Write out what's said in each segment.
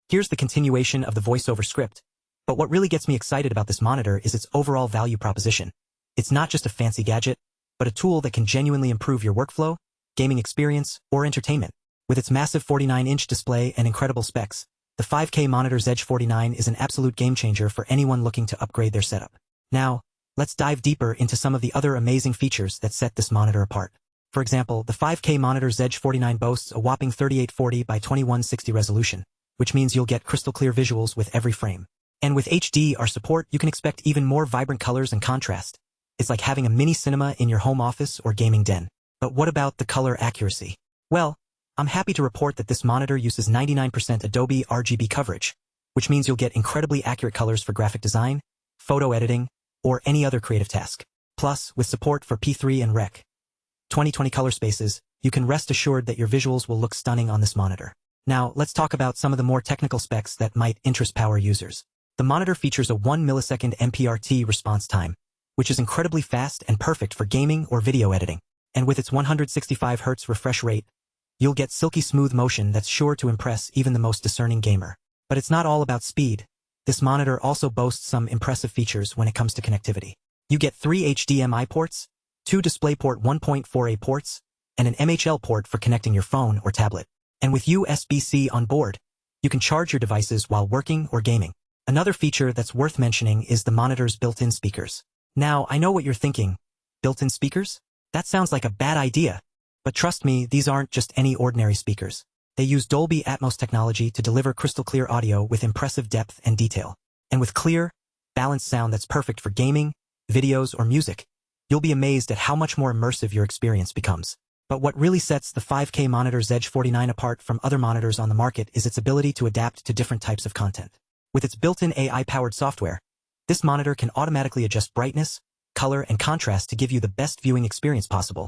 Here's the continuation of the voiceover script, but what really gets me excited about this monitor is its overall value proposition. It's not just a fancy gadget, but a tool that can genuinely improve your workflow, gaming experience, or entertainment. With its massive 49-inch display and incredible specs, the 5K monitor's Edge 49 is an absolute game-changer for anyone looking to upgrade their setup. Now, let's dive deeper into some of the other amazing features that set this monitor apart. For example, the 5K monitor's Edge 49 boasts a whopping 3840 by 2160 resolution, which means you'll get crystal-clear visuals with every frame. And with HDR support, you can expect even more vibrant colors and contrast. It's like having a mini cinema in your home office or gaming den. But what about the color accuracy? Well, I'm happy to report that this monitor uses 99% Adobe RGB coverage, which means you'll get incredibly accurate colors for graphic design, photo editing, or any other creative task. Plus, with support for P3 and Rec. 2020 color spaces, you can rest assured that your visuals will look stunning on this monitor. Now, let's talk about some of the more technical specs that might interest power users. The monitor features a 1 millisecond MPRT response time, which is incredibly fast and perfect for gaming or video editing. And with its 165 Hz refresh rate, you'll get silky smooth motion that's sure to impress even the most discerning gamer. But it's not all about speed. This monitor also boasts some impressive features when it comes to connectivity. You get 3 HDMI ports, 2 DisplayPort 1.4a ports, and an MHL port for connecting your phone or tablet. And with USB-C on board, you can charge your devices while working or gaming. Another feature that's worth mentioning is the monitor's built-in speakers. Now, I know what you're thinking. Built-in speakers? That sounds like a bad idea. But trust me, these aren't just any ordinary speakers. They use Dolby Atmos technology to deliver crystal-clear audio with impressive depth and detail. And with clear, balanced sound that's perfect for gaming, videos, or music, you'll be amazed at how much more immersive your experience becomes. But what really sets the 5K monitor's Edge 49 apart from other monitors on the market is its ability to adapt to different types of content. With its built-in AI-powered software, this monitor can automatically adjust brightness, color, and contrast to give you the best viewing experience possible,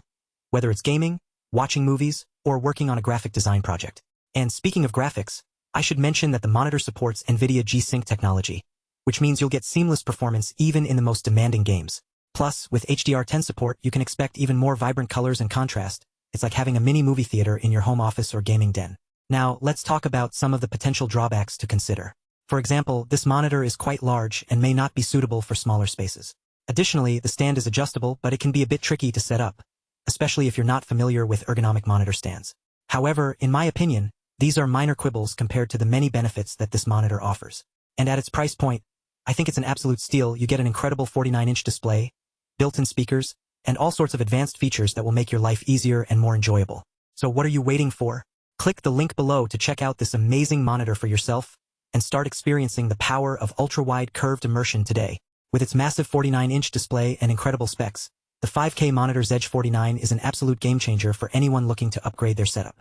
whether it's gaming, watching movies, or working on a graphic design project. And speaking of graphics, I should mention that the monitor supports NVIDIA G-Sync technology, which means you'll get seamless performance even in the most demanding games. Plus, with HDR10 support, you can expect even more vibrant colors and contrast. It's like having a mini movie theater in your home office or gaming den. Now, let's talk about some of the potential drawbacks to consider. For example, this monitor is quite large and may not be suitable for smaller spaces. Additionally, the stand is adjustable, but it can be a bit tricky to set up, especially if you're not familiar with ergonomic monitor stands. However, in my opinion, these are minor quibbles compared to the many benefits that this monitor offers. And at its price point, I think it's an absolute steal. You get an incredible 49-inch display, built-in speakers, and all sorts of advanced features that will make your life easier and more enjoyable. So what are you waiting for? Click the link below to check out this amazing monitor for yourself and start experiencing the power of ultra-wide curved immersion today. With its massive 49-inch display and incredible specs, the 5K monitor's Edge 49 is an absolute game-changer for anyone looking to upgrade their setup.